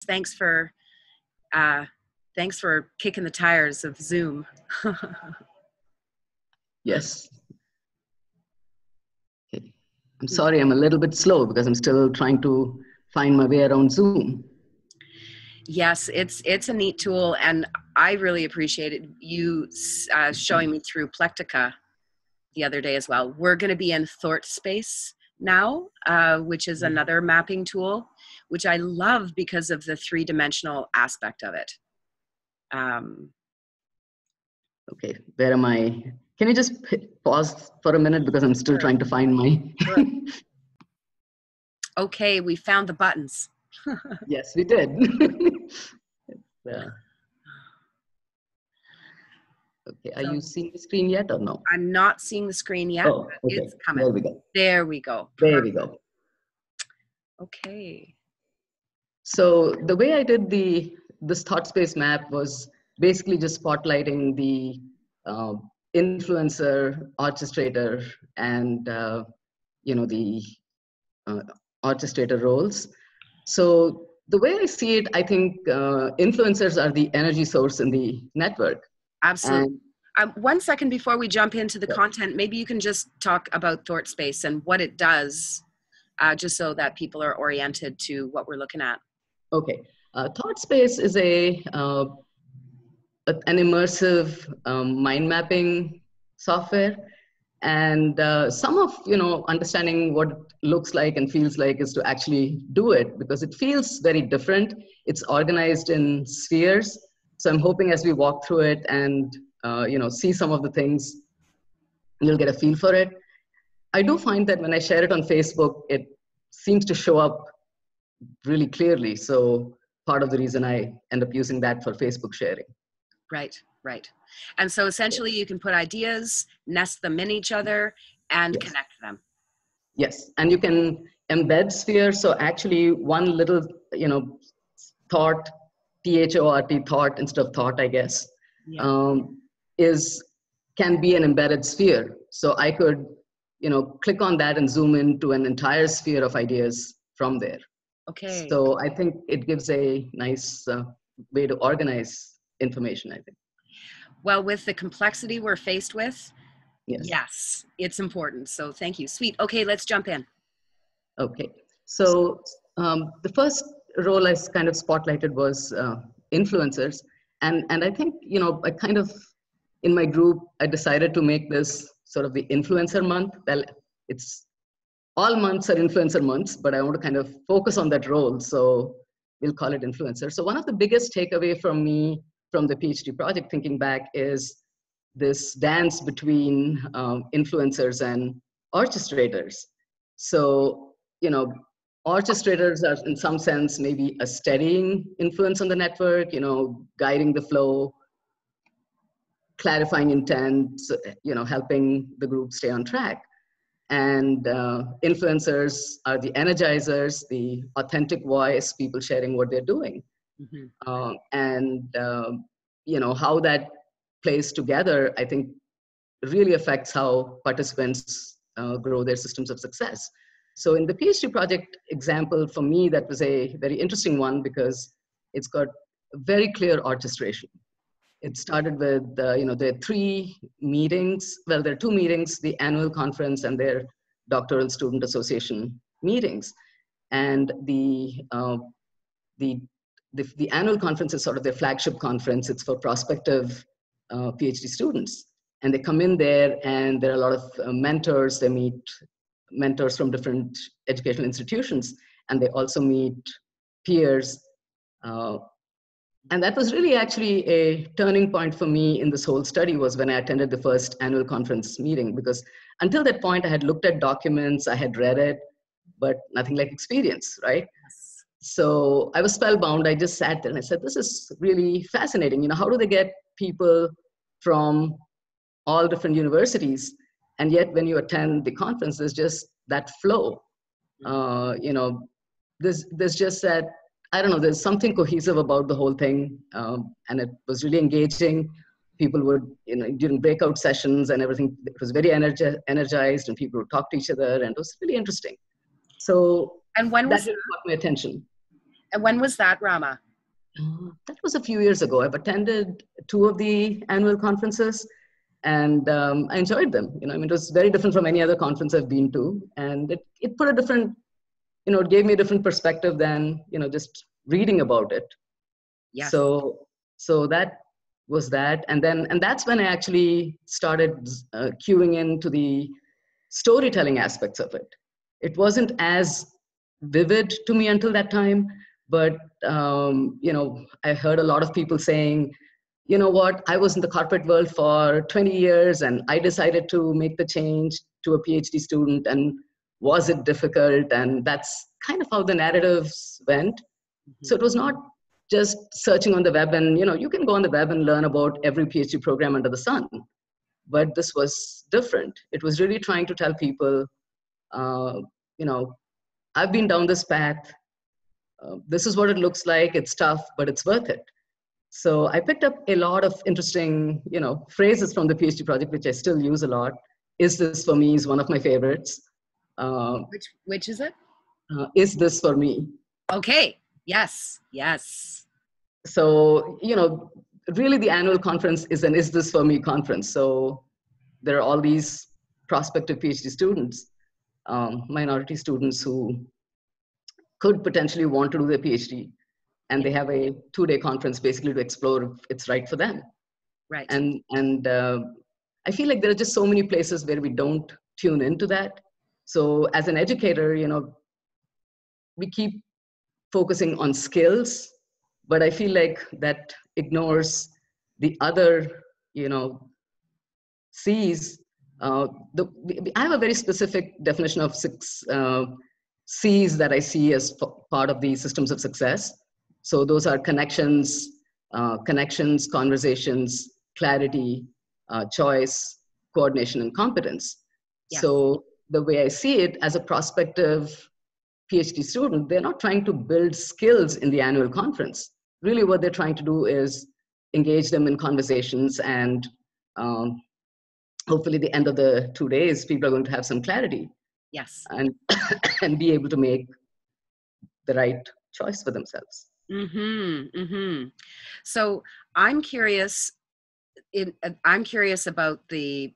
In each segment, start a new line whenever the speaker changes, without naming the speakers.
Thanks for kicking the tires of Zoom.
Yes. Okay. I'm sorry, I'm a little bit slow because I'm still trying to find my way around Zoom.
Yes, it's a neat tool, and I really appreciated you showing me through Plectica the other day as well. We're going to be in ThoughtSpace now, which is another mapping tool, which I love because of the three-dimensional aspect of it.
Okay, where am I? Can you just pause for a minute because I'm still trying to find my...
Sure. Okay, we found the buttons.
Yes, we did. Okay, are you seeing the screen yet or no?
I'm not seeing the screen yet.
Oh, okay.
It's coming.
There we go.
There we go.
There we go.
Okay.
So the way I did this thought space map was basically just spotlighting the influencer, orchestrator, and the orchestrator roles. So the way I see it, I think influencers are the energy source in the network.
Absolutely. And 1 second before we jump into the
yeah.
content, maybe you can just talk about ThoughtSpace and what it does, just so that people are oriented to what we're looking at.
Okay. ThoughtSpace is an immersive mind mapping software. And some of, understanding what it looks like and feels like is to actually do it, because it feels very different. It's organized in spheres. So I'm hoping as we walk through it and, see some of the things, you'll get a feel for it. I do find that when I share it on Facebook, it seems to show up really clearly. So part of the reason I end up using that for Facebook sharing.
Right, right. And so essentially you can put ideas, nest them in each other, and
yes.
connect them.
Yes, and you can embed spheres. So actually one little, thought, T-H-O-R-T, thought instead of thought, I guess,
yeah.
Can be an embedded sphere. So I could, click on that and zoom into an entire sphere of ideas from there.
Okay.
So I think it gives a nice way to organize information, I think.
Well, with the complexity we're faced with,
yes,
it's important. So thank you. Sweet. Okay, let's jump in.
Okay. So the first role I kind of spotlighted was influencers. And I think, I kind of, in my group, I decided to make this sort of the influencer month. Well, it's all months are influencer months, but I want to kind of focus on that role. So we'll call it influencer. So one of the biggest takeaway from me from the PhD project, thinking back, is this dance between influencers and orchestrators. So, orchestrators are in some sense maybe a steadying influence on the network, guiding the flow, clarifying intent, helping the group stay on track. And influencers are the energizers, the authentic voice, people sharing what they're doing. Mm-hmm. How that plays together, I think, really affects how participants grow their systems of success. So in the PhD project example, for me, that was a very interesting one because it's got very clear orchestration. It started with, there are 3 meetings. Well, there are 2 meetings, the annual conference and their doctoral student association meetings. And the annual conference is sort of their flagship conference. It's for prospective PhD students. And they come in there and there are a lot of mentors. They meet mentors from different educational institutions. And they also meet peers. And that was really actually a turning point for me in this whole study, was when I attended the first annual conference meeting, because until that point I had looked at documents, I had read it, but nothing like experience, right? Yes. So I was spellbound. I just sat there and I said, this is really fascinating. How do they get people from all different universities? And yet when you attend the conference, there's just that flow. There's just that, I don't know, there's something cohesive about the whole thing. And it was really engaging. People would, during breakout sessions and everything, it was very energized and people would talk to each other and it was really interesting. So
and when
that really caught my attention.
And when was that, Rama?
That was a few years ago. I've attended two of the annual conferences, and I enjoyed them. I mean, it was very different from any other conference I've been to, and it put a different, it gave me a different perspective than just reading about it.
Yes.
So that was that, and that's when I actually started queuing into the storytelling aspects of it. It wasn't as vivid to me until that time, but I heard a lot of people saying, you know what, I was in the corporate world for 20 years and I decided to make the change to a PhD student, and was it difficult? And that's kind of how the narratives went. So it was not just searching on the web, and you can go on the web and learn about every PhD program under the sun. But this was different. It was really trying to tell people, uh, I've been down this path. This is what it looks like. It's tough, but it's worth it. So I picked up a lot of interesting, phrases from the PhD project, which I still use a lot. Is this for me is one of my favorites.
Which is it?
Is this for me?
Okay. Yes. Yes.
So, really the annual conference is an Is This For Me conference. So there are all these prospective PhD students, minority students who could potentially want to do their PhD. And they have a 2-day conference basically to explore if it's right for them.
Right.
And I feel like there are just so many places where we don't tune into that. So as an educator, we keep focusing on skills, but I feel like that ignores the other, C's. I have a very specific definition of 6 C's that I see as part of the systems of success. So those are connections, conversations, clarity, choice, coordination, and competence.
Yes.
So the way I see it, as a prospective PhD student, they're not trying to build skills in the annual conference. Really what they're trying to do is engage them in conversations, and hopefully the end of the 2 days, people are going to have some clarity.
Yes.
And, and be able to make the right choice for themselves.
So I'm curious. I'm curious about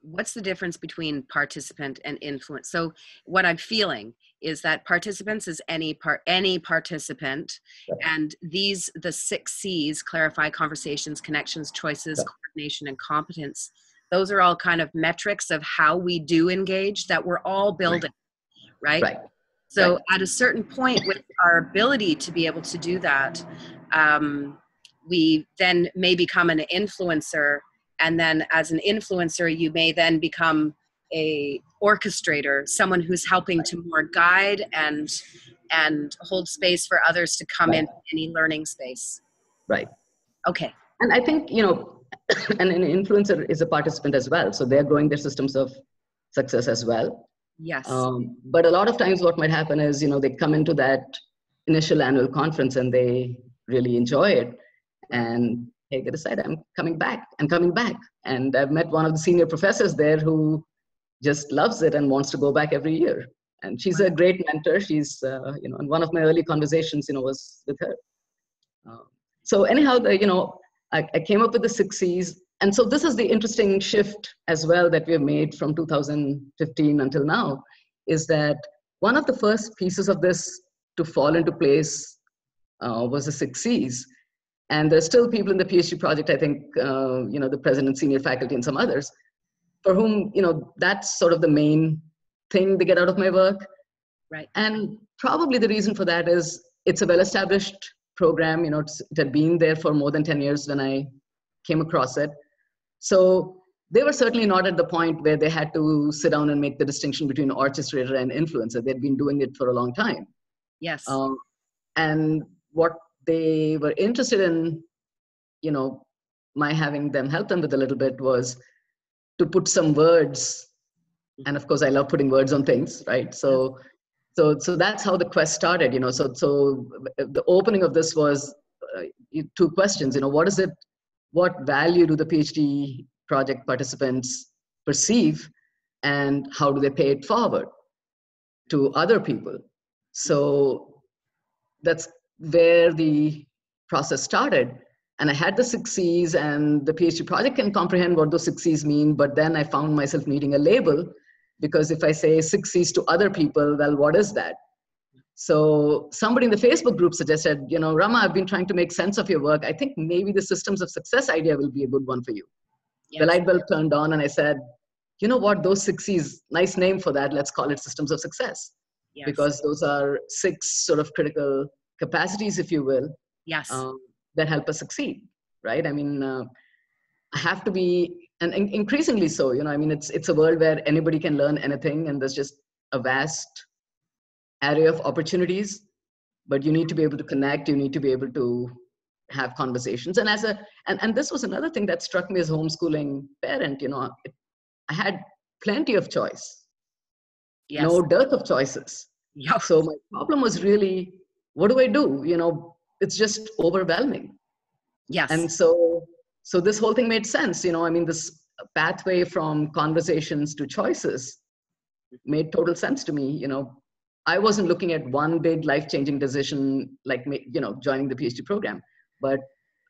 what's the difference between participant and influence. So what I'm feeling is that participants is any participant,
Right.
and the 6 C's: clarify, conversations, connections, choices,
Right.
coordination, and competence. Those are all kind of metrics of how we do engage that we're all building, right?
Right.
So
right.
at a certain point with our ability to be able to do that, we then may become an influencer. And then as an influencer, you may then become a orchestrator, someone who's helping to more guide and hold space for others to come in any learning space.
Right.
Okay.
And I think, and an influencer is a participant as well. So they're growing their systems of success as well.
Yes.
But a lot of times what might happen is, they come into that initial annual conference and they really enjoy it. And hey, they decide, I'm coming back. And I've met one of the senior professors there who just loves it and wants to go back every year. And she's a great mentor. She's, and one of my early conversations, was with her. So anyhow, I came up with the 6 C's. And so this is the interesting shift as well that we have made from 2015 until now, is that one of the first pieces of this to fall into place was the 6 C's. And there's still people in the PhD project, I think, the president, senior faculty, and some others, for whom, that's sort of the main thing they get out of my work.
Right.
And probably the reason for that is it's a well-established program. It had been there for more than 10 years when I came across it. So they were certainly not at the point where they had to sit down and make the distinction between orchestrator and influencer. They'd been doing it for a long time.
Yes.
And what they were interested in, my having them help them with a little bit, was to put some words. And of course, I love putting words on things, right? So that's how the quest started. So the opening of this was 2 questions. What value do the PhD project participants perceive, and how do they pay it forward to other people? So that's where the process started. And I had the 6Cs, and the PhD project can comprehend what those 6Cs mean. But then I found myself needing a label, because if I say 6Cs to other people, well, what is that? So somebody in the Facebook group suggested, Rama, I've been trying to make sense of your work. I think maybe the systems of success idea will be a good one for you. The
Yes.
light bulb turned on, and I said, you know what, those 6Cs, nice name for that. Let's call it systems of success,
Yes.
because those are 6 sort of critical capacities, if you will,
Yes.
that help us succeed, right? I mean, I have to be, and increasingly so, I mean, it's a world where anybody can learn anything, and there's just a vast array of opportunities, but you need to be able to connect, you need to be able to have conversations. And and this was another thing that struck me as a homeschooling parent, I had plenty of choice,
Yes.
no dearth of choices.
Yep.
So my problem was really, what do I do? It's just overwhelming.
Yes.
And so this whole thing made sense. I mean, this pathway from conversations to choices made total sense to me. I wasn't looking at one big life-changing decision like joining the PhD program, but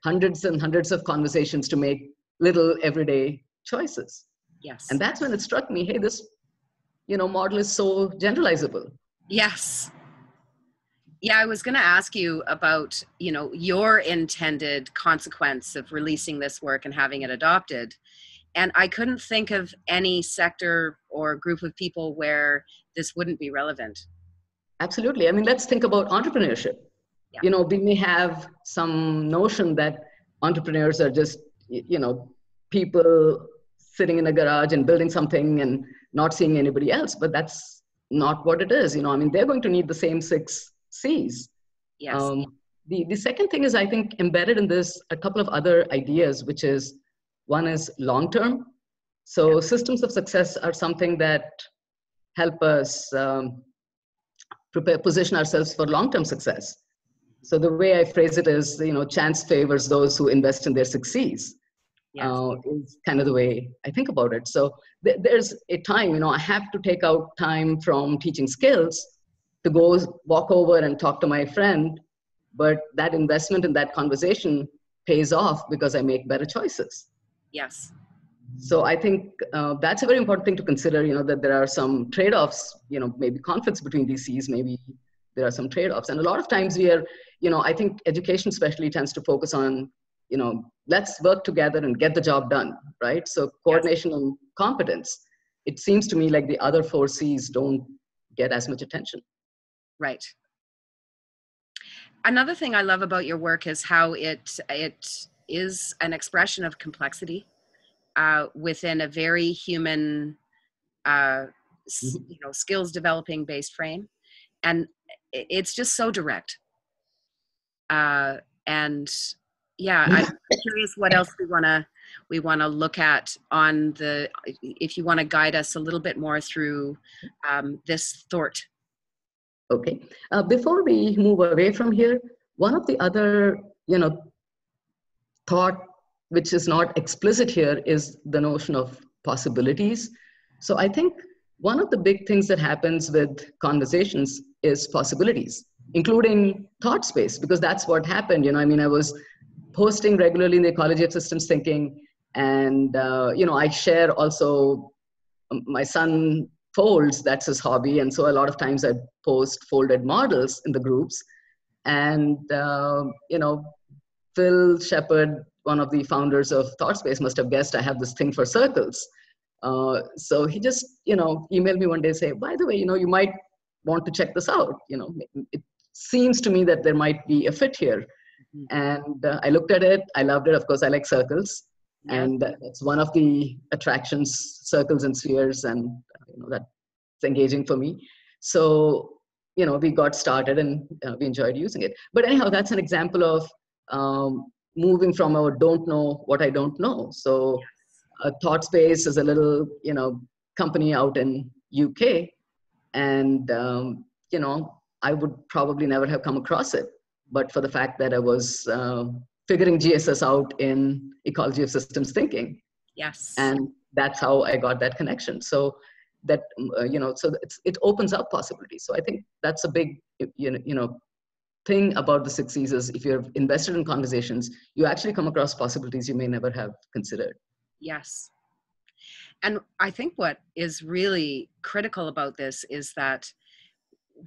hundreds and hundreds of conversations to make little everyday choices.
Yes.
And that's when it struck me, hey, this model is so generalizable.
Yes. Yeah, I was going to ask you about, your intended consequence of releasing this work and having it adopted. And I couldn't think of any sector or group of people where this wouldn't be relevant.
Absolutely. I mean, let's think about entrepreneurship.
Yeah.
We may have some notion that entrepreneurs are just, people sitting in a garage and building something and not seeing anybody else, but that's not what it is. I mean, they're going to need the same 6Cs.
Yes.
The second thing is, I think, embedded in this, a couple of other ideas, which is, one is long-term. So systems of success are something that help us position ourselves for long-term success. So the way I phrase it is, chance favors those who invest in their 6Cs.
Yes.
Is kind of the way I think about it. So there's a time, I have to take out time from teaching skills to go walk over and talk to my friend, but that investment in that conversation pays off because I make better choices.
Yes.
So I think that's a very important thing to consider, that there are some trade-offs, maybe conflicts between these Cs, maybe there are some trade-offs. And a lot of times we are, I think education especially tends to focus on, let's work together and get the job done, right? So coordination
Yes.
and competence. It seems to me like the other 4Cs don't get as much attention.
Right. Another thing I love about your work is how it is an expression of complexity within a very human, skills developing based frame, and it's just so direct. And yeah, I'm curious what else we wanna look at on the, if you want to guide us a little bit more through this thought.
Okay. Before we move away from here, one of the other, thought which is not explicit here is the notion of possibilities. So I think one of the big things that happens with conversations is possibilities, including thought space, because that's what happened. I mean, I was posting regularly in the Ecology of Systems Thinking, and I share also, my son folds, that's his hobby, and so a lot of times I post folded models in the groups. And Phil Shepard, one of the founders of ThoughtSpace, must have guessed I have this thing for circles. So he just, emailed me one day, say, by the way, you might want to check this out. It seems to me that there might be a fit here.
Mhm.
And I looked at it. I loved it. Of course, I like circles.
Yeah.
And that's one of the attractions, circles and spheres. And that's engaging for me. So, we got started, and we enjoyed using it. But anyhow, that's an example of moving from our don't know what I don't know. So ThoughtSpace is a little, company out in UK. And, I would probably never have come across it, but for the fact that I was figuring GSS out in Ecology of Systems Thinking.
Yes.
And that's how I got that connection. So that, so it opens up possibilities. So I think that's a big, thing about the 6Cs is if you're invested in conversations, you actually come across possibilities you may never have considered.
Yes. And I think what is really critical about this is that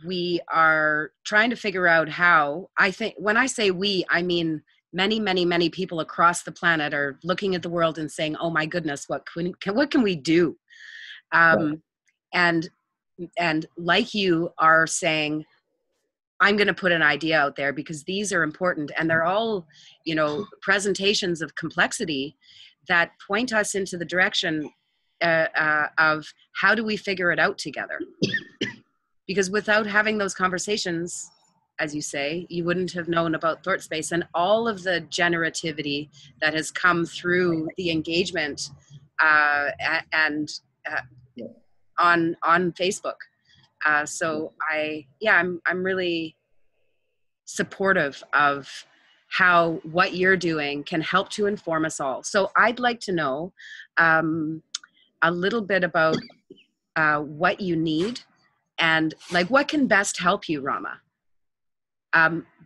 we are trying to figure out how, I think when I say we, I mean many, many, many people across the planet are looking at the world and saying, oh my goodness, what can we do?
Right.
And like you are saying, I'm going to put an idea out there because these are important, and they're all, presentations of complexity that point us into the direction of how do we figure it out together? Because without having those conversations, as you say, you wouldn't have known about ThoughtSpace and all of the generativity that has come through the engagement and
Yeah.
on Facebook. So I'm really supportive of how what you're doing can help to inform us all. So I'd like to know a little bit about what you need and like what can best help you, Rama.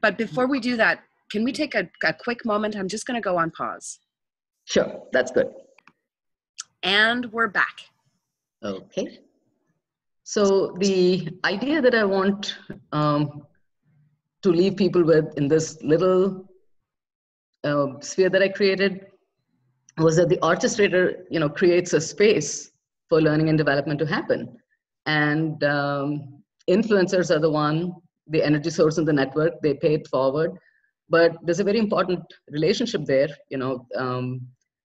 But before we do that, can we take a quick moment? I'm just going to go on pause.
Sure, that's good.
And we're back.
Okay. So the idea that I want to leave people with in this little sphere that I created was that the orchestrator, creates a space for learning and development to happen. And influencers are the energy source in the network, they pay it forward. But there's a very important relationship there.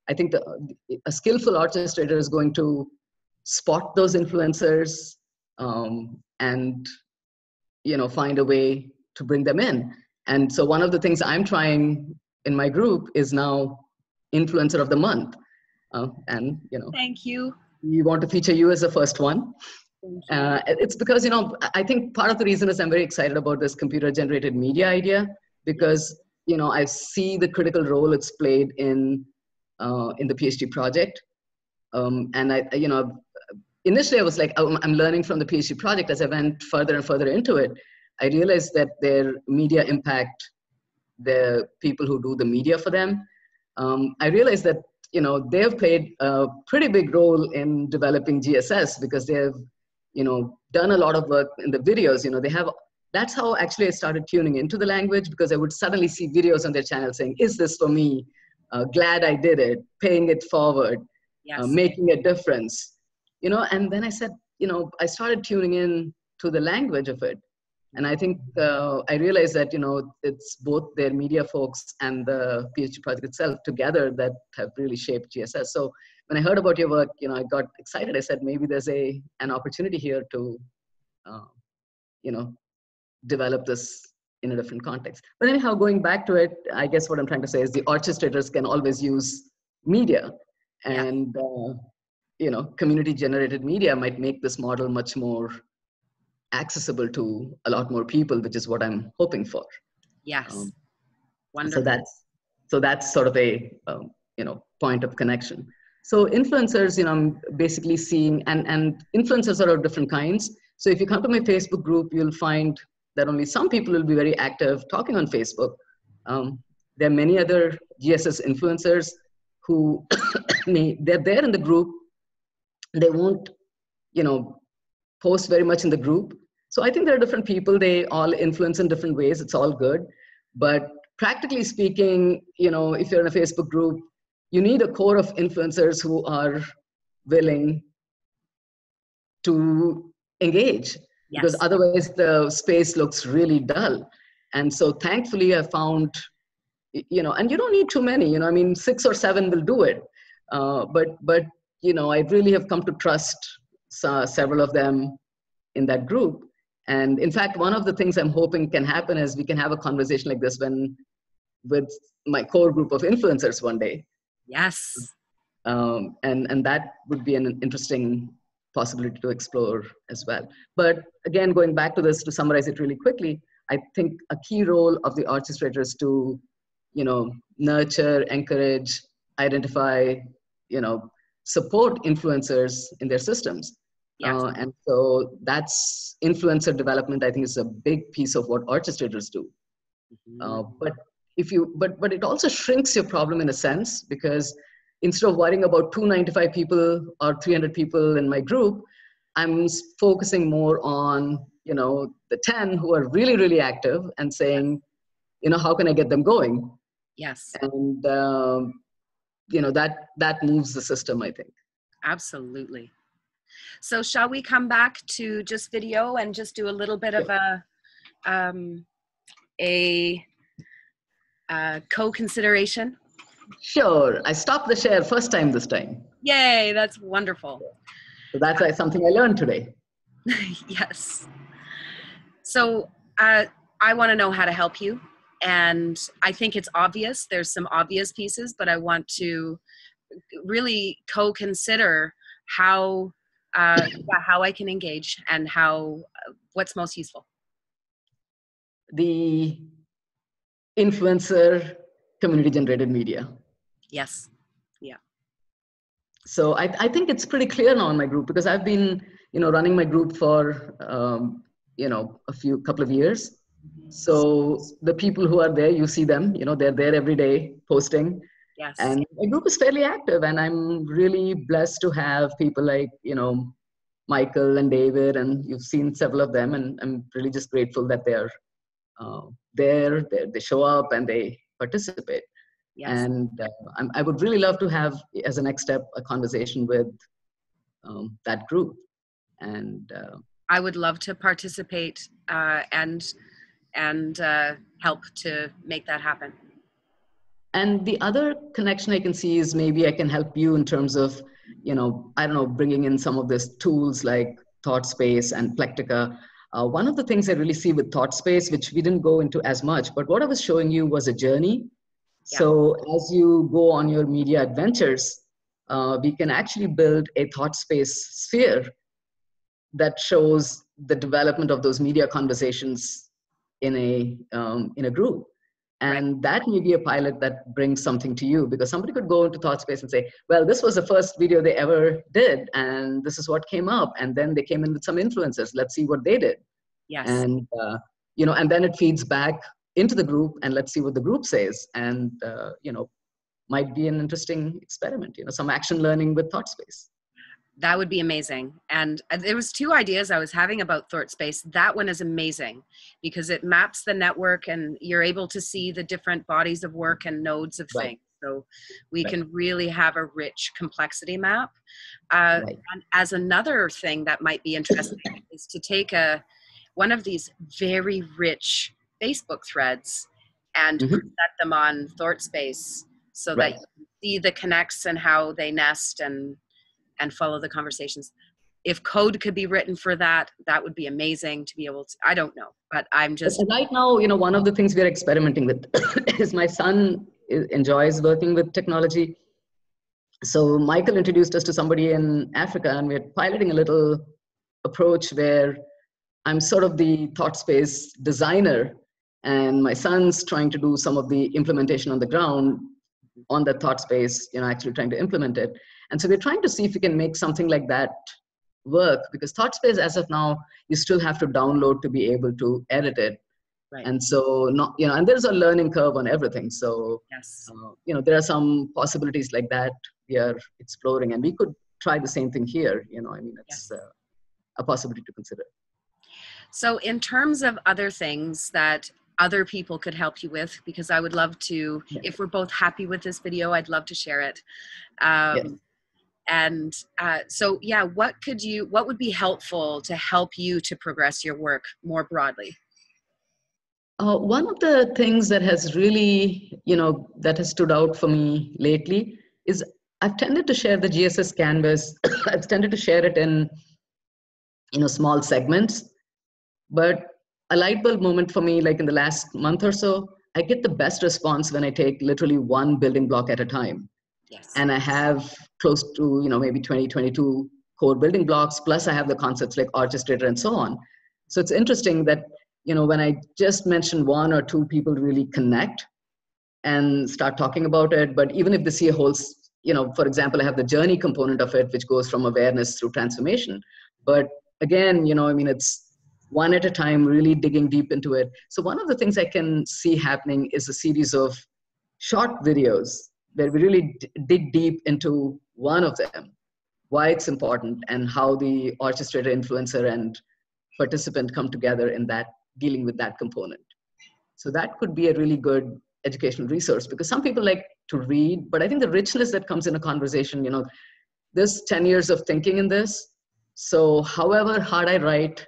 I think a skillful orchestrator is going to spot those influencers and find a way to bring them in. And so one of the things I'm trying in my group is now influencer of the month.
Thank you.
We want to feature you as the first one. It's because, I think part of the reason is I'm very excited about this computer generated media idea, because, I see the critical role it's played in the PhD project. And initially I was like, oh, I'm learning from the PhD project. As I went further and further into it, I realized that their media impact the people who do the media for them. I realized that, they've played a pretty big role in developing GSS because they've, done a lot of work in the videos. That's how actually I started tuning into the language, because I would suddenly see videos on their channel saying, is this for me? Glad I did it, paying it forward,
Yes.
Making a difference, and then I said, I started tuning in to the language of it. And I think I realized that, it's both their media folks and the PhD project itself together that have really shaped GSS. So when I heard about your work, I got excited. I said, maybe there's an opportunity here to, develop this in a different context. But anyhow, going back to it, I guess what I'm trying to say is the orchestrators can always use media. And, community generated media might make this model much more accessible to a lot more people, which is what I'm hoping for.
Yes. Wonderful.
So that's sort of a point of connection. So influencers, I'm basically seeing, and influencers are of different kinds. So if you come to my Facebook group, you'll find that only some people will be very active talking on Facebook. There are many other GSS influencers who they're there in the group. They won't, post very much in the group. So I think there are different people. They all influence in different ways. It's all good. But practically speaking, if you're in a Facebook group, you need a core of influencers who are willing to engage. Yes. Because otherwise the space looks really dull. And so thankfully I found, and you don't need too many, 6 or 7 will do it. But I really have come to trust several of them in that group. And in fact, one of the things I'm hoping can happen is we can have a conversation like this with my core group of influencers one day.
Yes.
And that would be an interesting possibility to explore as well. But again, going back to this, to summarize it really quickly, I think a key role of the orchestrator is to, nurture, encourage, identify, support influencers in their systems. Yes. And so that's influencer development, I think, is a big piece of what orchestrators do.
Mhm.
But if you, but it also shrinks your problem in a sense, because instead of worrying about 295 people or 300 people in my group, I'm focusing more on, the 10 who are really, really active and saying, how can I get them going?
Yes,
And, that moves the system, I think.
absolutely. So shall we come back to just video and just do a little bit of
Sure.
um, a co-consideration?
Sure. I stopped the share first time this time.
Yay, that's wonderful.
So that's something I learned today.
Yes. So I want to know how to help you. And I think it's obvious. There's some obvious pieces, but I want to really co-consider how how I can engage and how what's most useful.
The influencer community generated media.
Yes. Yeah.
So I think it's pretty clear now in my group, because I've been, running my group for, a couple of years. So the people who are there, you see them, they're there every day posting.
Yes.
And my group is fairly active, and I'm really blessed to have people like, Michael and David, and you've seen several of them, and I'm really just grateful that they're they show up and they participate.
Yes.
And I would really love to have, as a next step, a conversation with that group. And
I would love to participate and help to make that happen.
and the other connection I can see is maybe I can help you in terms of, I don't know, bringing in some of these tools like ThoughtSpace and Plectica. One of the things I really see with ThoughtSpace, which we didn't go into as much, but what I was showing you was a journey.
Yeah.
So as you go on your media adventures, we can actually build a ThoughtSpace sphere that shows the development of those media conversations in a group.
Right.
And that may be a pilot that brings something to you, because somebody could go into ThoughtSpace and say, well, this was the first video they ever did, and this is what came up. And then they came in with some influencers. Let's see what they did.
Yes.
And, and then it feeds back into the group, and let's see what the group says. And, might be an interesting experiment, some action learning with ThoughtSpace.
That would be amazing. And there was two ideas I was having about ThoughtSpace. That one is amazing because it maps the network and you're able to see the different bodies of work and nodes of
Right.
things. So we
Right.
can really have a rich complexity map.
Right.
And as another thing that might be interesting is to take one of these very rich Facebook threads and
Mm-hmm.
present them on ThoughtSpace so that
Right.
you can see the connects and how they nest and follow the conversations. If code could be written for that, that would be amazing to be able to, I don't know, but I'm just.
Right now, one of the things we're experimenting with is my son enjoys working with technology. So Michael introduced us to somebody in Africa, and we're piloting a little approach where I'm sort of the ThoughtSpace designer, and my son's trying to do some of the implementation on the ground on the ThoughtSpace, actually trying to implement it. And so we're trying to see if we can make something like that work, because ThoughtSpace, as of now, you still have to download to be able to edit it.
Right.
And so, and there's a learning curve on everything. So,
Yes.
there are some possibilities like that we are exploring, and we could try the same thing here. It's
Yes.
a possibility to consider.
So in terms of other things that other people could help you with, because I would love to, if we're both happy with this video, I'd love to share it.
Yes.
And so, yeah, what would be helpful to help you to progress your work more broadly?
One of the things that has really, that has stood out for me lately is I've tended to share the GSS canvas. I've tended to share it in, small segments. But a light bulb moment for me, like in the last month or so, I get the best response when I take literally one building block at a time.
Yes.
And I have close to, maybe 20, 22 core building blocks, plus I have the concepts like orchestrator and so on. So it's interesting that, when I just mention one or two, people really connect and start talking about it. But even if they see a whole, for example, I have the journey component of it, which goes from awareness through transformation. But again, it's one at a time, really digging deep into it. So one of the things I can see happening is a series of short videos where we really dig deep into one of them, why it's important, and how the orchestrator, influencer, and participant come together in that, dealing with that component. So that could be a really good educational resource, because some people like to read, but I think the richness that comes in a conversation, there's 10 years of thinking in this. So however hard I write,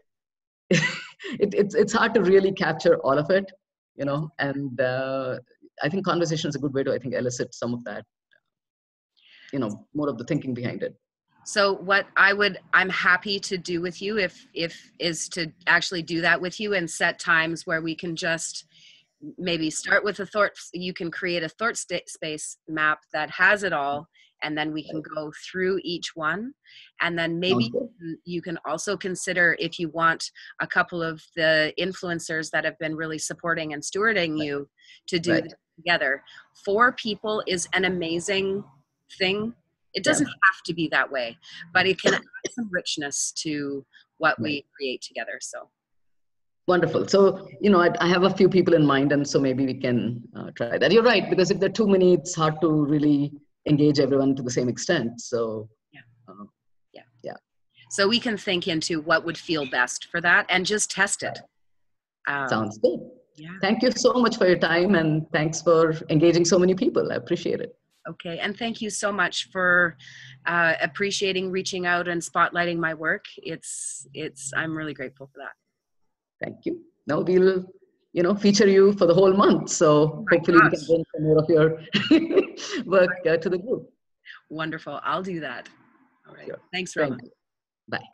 it's hard to really capture all of it, and I think conversation is a good way to, I think, elicit some of that, more of the thinking behind it.
So what I'm happy to do with you, if is to actually do that with you and set times where we can just maybe start with a thought. You can create a thought space map that has it all, and then we can go through each one. And then maybe you can also consider, if you want, a couple of the influencers that have been really supporting and stewarding you to do this together. 4 people is an amazing thing. It doesn't have to be that way, but it can add some richness to what we create together. So
wonderful. So, I have a few people in mind, and so maybe we can try that. You're right, because if there are too many, it's hard to really engage everyone to the same extent. So yeah.
So we can think into what would feel best for that and just test it.
Sounds good.
Yeah.
Thank you so much for your time, and thanks for engaging so many people. I appreciate it.
Okay, and thank you so much for appreciating, reaching out, and spotlighting my work. I'm really grateful for that.
Thank you. Now we'll, feature you for the whole month. So hopefully we can bring some more of your work to the group.
Wonderful. I'll do that. All right.
Sure.
Thanks, Rama.
Thank you. Bye.